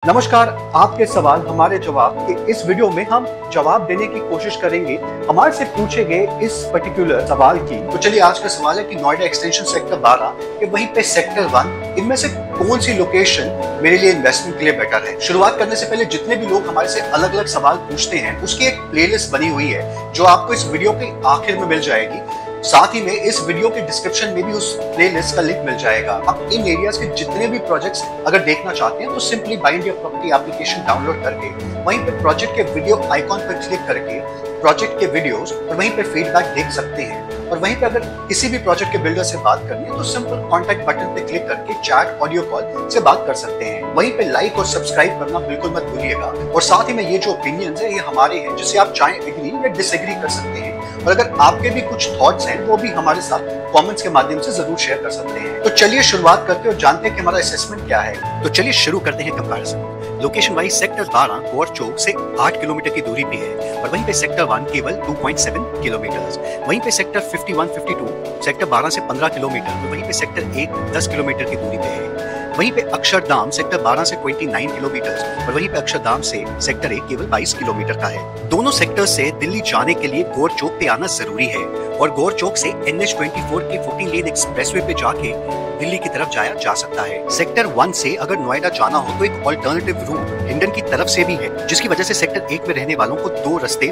नमस्कार। आपके सवाल हमारे जवाब के इस वीडियो में हम जवाब देने की कोशिश करेंगे हमारे से पूछे गए इस पर्टिकुलर सवाल की। तो चलिए, आज का सवाल है कि नोएडा एक्सटेंशन सेक्टर 12 के वहीं पे सेक्टर 1, इनमें से कौन सी लोकेशन मेरे लिए इन्वेस्टमेंट के लिए बेटर है। शुरुआत करने से पहले जितने भी लोग हमारे से अलग अलग सवाल पूछते हैं उसकी एक प्लेलिस्ट बनी हुई है जो आपको इस वीडियो के आखिर में मिल जाएगी। साथ ही में इस वीडियो के डिस्क्रिप्शन में भी उस प्लेलिस्ट का लिंक मिल जाएगा। आप इन एरियाज के जितने भी प्रोजेक्ट्स अगर देखना चाहते हैं तो simply bind your property application download करके वहीं पे प्रोजेक्ट के वीडियो आइकॉन पर क्लिक करके प्रोजेक्ट के वीडियोस और वहीं पे फीडबैक देख सकते हैं। और वहीं पे अगर किसी भी प्रोजेक्ट के बिल्डर से बात करनी है तो सिंपल कॉन्टैक्ट बटन पे क्लिक करके चैट ऑडियो कॉल से बात कर सकते हैं। वहीं पे लाइक और सब्सक्राइब करना बिल्कुल मत भूलिएगा। और साथ ही में ये जो ओपिनियंस है ये हमारे हैं, जिसे आप चाहे एग्री या डिसएग्री कर सकते हैं। और अगर आपके भी कुछ थॉट्स हैं वो भी हमारे साथ कमेंट्स के माध्यम से जरूर शेयर कर सकते हैं। तो चलिए शुरुआत करते हैं और जानते हैं कि हमारा असेसमेंट क्या है। तो चलिए शुरू करते हैं कंपैरिजन। लोकेशन वाइज सेक्टर 12 गोर चौक से 8 किलोमीटर की दूरी पे है और वहीं पे सेक्टर 1 केवल 2.7 किलोमीटर। वहीं पे सेक्टर 51-52 सेक्टर 12 से 15 किलोमीटर और वहीं पे सेक्टर 1 10 किलोमीटर की दूरी पे है। वहीं पे अक्षरधाम सेक्टर 12 से 29 किलोमीटर और वहीं पे अक्षरधाम से सेक्टर 1 केवल 22 किलोमीटर का है। दोनों सेक्टर से दिल्ली जाने के लिए गोर चौक पे आना जरूरी है और गोर चौक से NH24 के 14 लेन एक्सप्रेसवे पे जाके दिल्ली की तरफ जाया जा सकता है। सेक्टर 1 से अगर नोएडा जाना हो तो एक ऑल्टरनेटिव रूट हिंडन की तरफ से भी है, जिसकी वजह से सेक्टर 1 में रहने वालों को 2 रास्ते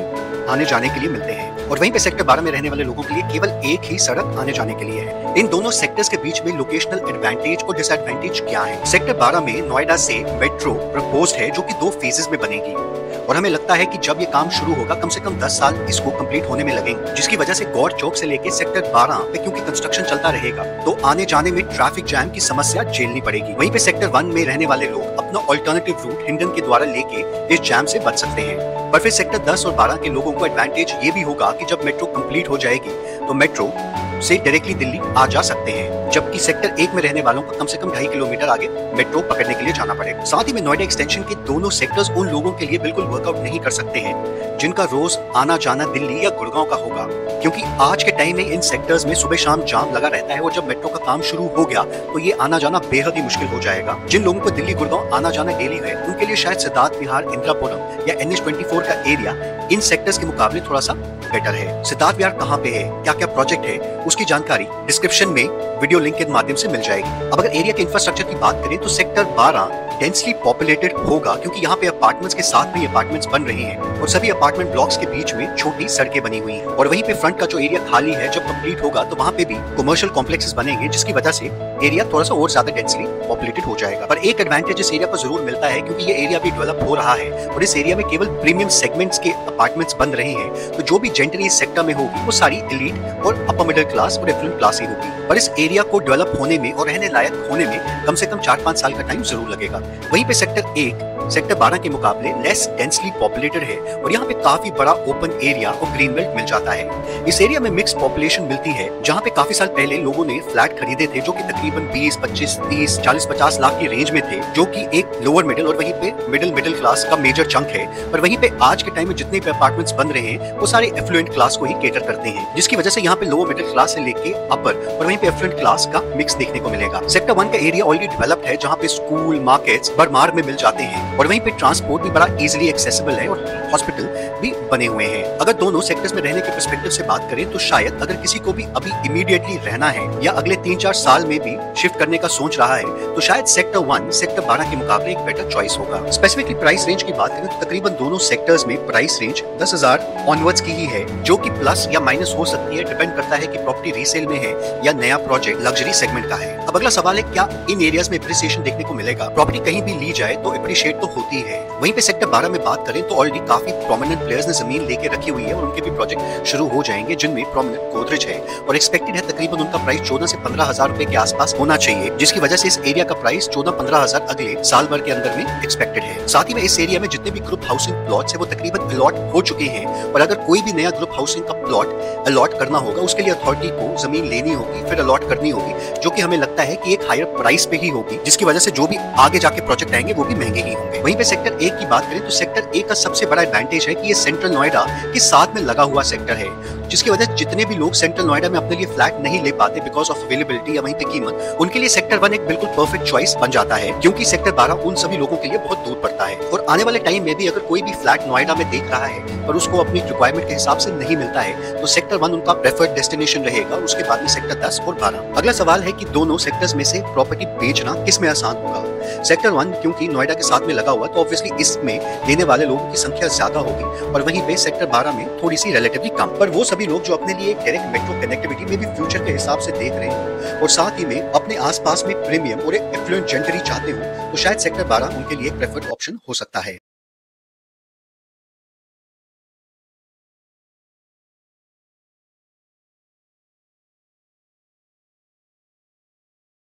आने जाने के लिए मिलते हैं और वहीं पे सेक्टर 12 में रहने वाले लोगों के लिए केवल एक ही सड़क आने जाने के लिए है। इन दोनों सेक्टर्स के बीच में लोकेशनल एडवांटेज और डिसएडवांटेज क्या है। सेक्टर 12 में नोएडा से मेट्रो प्रपोज्ड है जो कि 2 फेजेस में बनेगी और हमें लगता है कि जब ये काम शुरू होगा कम से कम 10 साल इसको कंप्लीट होने में लगेंगे, जिसकी वजह से गौर चौक से लेके सेक्टर 12 पे क्योंकि कंस्ट्रक्शन चलता रहेगा तो आने जाने में ट्रैफिक जैम की समस्या झेलनी पड़ेगी। वहीं पे सेक्टर 1 में रहने वाले लोग अपना ऑल्टरनेटिव रूट हिंडन के द्वारा लेके इस जैम से बच सकते हैं। पर फिर सेक्टर 10 और 12 के लोगों को एडवांटेज ये भी होगा कि जब मेट्रो कंप्लीट हो जाएगी तो मेट्रो से डायरेक्टली दिल्ली आ जा सकते हैं, जबकि सेक्टर 1 में रहने वालों को कम से कम 2.5 किलोमीटर आगे मेट्रो पकड़ने के लिए जाना पड़ेगा। साथ ही में नोएडा एक्सटेंशन के दोनों सेक्टर्स उन लोगों के लिए बिल्कुल वर्कआउट नहीं कर सकते हैं जिनका रोज आना जाना दिल्ली या गुड़गांव का होगा, क्योंकि आज के टाइम में इन सेक्टर्स में सुबह शाम जाम लगा रहता है और जब मेट्रो का काम शुरू हो गया तो ये आना जाना बेहद ही मुश्किल हो जाएगा। जिन लोगों को दिल्ली गुड़गांव आना जाना डेली है उनके लिए शायद सिद्धार्थ विहार, इंदिरापुरम या NH24 का एरिया इन सेक्टर्स के मुकाबले थोड़ा सा बेटर है। सिद्धार्थ विहार कहाँ पे है, क्या क्या प्रोजेक्ट है, उसकी जानकारी डिस्क्रिप्शन में वीडियो लिंक के माध्यम से मिल जाएगी। अब अगर एरिया के इंफ्रास्ट्रक्चर की बात करें तो सेक्टर 12 डेंसली पॉपुलेटेड होगा क्योंकि यहाँ पे अपार्टमेंट्स के साथ में अपार्टमेंट्स बन रहे हैं और सभी अपार्टमेंट ब्लॉक्स के बीच में छोटी सड़कें बनी हुई हैं और वहीं पे फ्रंट का जो एरिया खाली है जब कंप्लीट होगा तो वहाँ पे भी कमर्शियल कॉम्प्लेक्सेस बनेंगे, जिसकी वजह से एरिया थोड़ा सा और ज्यादा डेंसली पॉपुलेटेड हो जाएगा। पर एक एडवांटेज इस एरिया को जरूर मिलता है क्योंकि ये एरिया भी डेवलप हो रहा है और इस एरिया में केवल प्रीमियम सेगमेंट्स के अपार्टमेंट्स बन रहे हैं, तो जो भी जेंटरी इस सेक्टर में होगी वो सारी एलीट और अपर मिडिल क्लास और एफ्लुएंट क्लास ही होगी। पर इस एरिया को डेवलप होने में और रहने लायक होने में कम से कम 4-5 साल का टाइम जरूर लगेगा। वहीं पे सेक्टर 1 सेक्टर 12 के मुकाबले लेस डेंसली पॉपुलेटेड है और यहाँ पे काफी बड़ा ओपन एरिया और ग्रीन बेल्ट मिल जाता है। इस एरिया में मिक्स पॉपुलेशन मिलती है जहाँ पे काफी साल पहले लोगों ने फ्लैट खरीदे थे जो कि तकरीबन 20, 25, 30, 40, 50 लाख की रेंज में थे, जो कि एक लोअर मिडिल और वहीं पे मिडिल क्लास का मेजर चंक है। पर वहीं पे आज के टाइम में जितने भी अपार्टमेंट्स बन रहे हैं वो सारे एफ्लुएंट क्लास को ही केटर करते हैं, जिसकी वजह से यहाँ पे लोअर मिडिल क्लास से लेके अपर और वहीं पे एफ्लुएंट क्लास का मिक्स देखने को मिलेगा। सेक्टर 1 का एरिया ऑलरेडी डेवलप्ड है जहाँ पे स्कूल, मार्केट्स भरमार में मिल जाते हैं और वहीं पे ट्रांसपोर्ट भी बड़ा इजीली एक्सेसिबल है और हॉस्पिटल भी बने हुए हैं। अगर दोनों सेक्टर्स में रहने के पर्सपेक्टिव से बात करें तो शायद अगर किसी को भी अभी इमीडिएटली रहना है या अगले 3-4 साल में भी शिफ्ट करने का सोच रहा है तो शायद सेक्टर 1 सेक्टर 12 के मुकाबले एक बेटर चॉइस होगा। स्पेसिफिकली प्राइस रेंज की बात करें तो तकरीबन दोनों सेक्टर्स में प्राइस रेंज 10,000 ऑनवर्ड्स की ही है, जो कि प्लस या माइनस हो सकती है, डिपेंड करता है कि प्रॉपर्टी रीसेल में है या नया प्रोजेक्ट लग्जरी सेगमेंट का है। अब अगला सवाल है, क्या इन एरियाज में एप्रिसिएशन देखने को मिलेगा। प्रॉपर्टी कहीं भी ली जाए तो एप्रिशिएट तो होती है। वहीं पे सेक्टर 12 में बात करें तो ऑलरेडी काफी प्रोमिनेंट प्लेयर्स ने जमीन लेके रखी हुई है और उनके भी प्रोजेक्ट शुरू हो जाएंगे, जिनमें प्रोमिनेंट गोदरेज है और एक्सपेक्टेड है तकरीबन उनका प्राइस 14 से 15,000 रुपए के आसपास होना चाहिए, जिसकी वजह से इस एरिया का प्राइस 14-15,000 अगले साल भर के अंदर में एक्सपेक्टेड है। साथ ही में इस एरिया में जितने भी ग्रुप हाउसिंग प्लॉट्स है वो तकरीबन अलॉट हो चुके हैं और अगर कोई भी नया ग्रुप हाउसिंग का प्लॉट अलॉट करना होगा उसके लिए अथॉरिटी को जमीन लेनी होगी, फिर अलॉट करनी होगी, जो कि हमें लगता है कि एक हायर प्राइस पे ही होगी, जिसकी वजह से जो भी आगे जाके प्रोजेक्ट आएंगे वो भी महंगे ही होंगे। है। वहीं पे सेक्टर 1 की बात करें तो सेक्टर 1 का सबसे बड़ा एडवांटेज है कि ये सेंट्रल नोएडा के साथ में लगा हुआ सेक्टर है, जिसकी वजह से जितने भी लोग सेंट्रल नोएडा में अपने लिए फ्लैट नहीं ले पाते बिकॉज ऑफ अवेलेबिलिटी या वहीं पे कीमत, उनके लिए सेक्टर 1 एक बिल्कुल परफेक्ट चॉइस बन जाता है, क्योंकि सेक्टर 12 उन सभी लोगों के लिए बहुत दूर पड़ता है। और आने वाले टाइम में भी अगर कोई भी फ्लैट नोएडा में देख रहा है पर उसको अपनी रिक्वायरमेंट के हिसाब से नहीं मिलता है तो सेक्टर 1 उनका प्रेफर्ड डेस्टिनेशन रहेगा। उसके बाद में सेक्टर 10 और 12। अगला सवाल है कि दोनों सेक्टर्स में से प्रॉपर्टी बेचना किस में आसान होगा। सेक्टर 1 क्योंकि नोएडा के साथ में लगा हुआ तो ऑब्वियसली इसमें लेने वाले लोगों की संख्या ज्यादा होगी और वहीं पे सेक्टर 12 में थोड़ी सी रिलेटिवली कम। पर वो सभी लोग जो अपने लिए डायरेक्ट मेट्रो कनेक्टिविटी में भी फ्यूचर के हिसाब से देख रहे हो और साथ ही में अपने आसपास में प्रीमियम और एफ्लुएंट जेंटरी चाहते हो तो शायद सेक्टर 12 उनके लिए प्रेफर्ड ऑप्शन हो सकता है।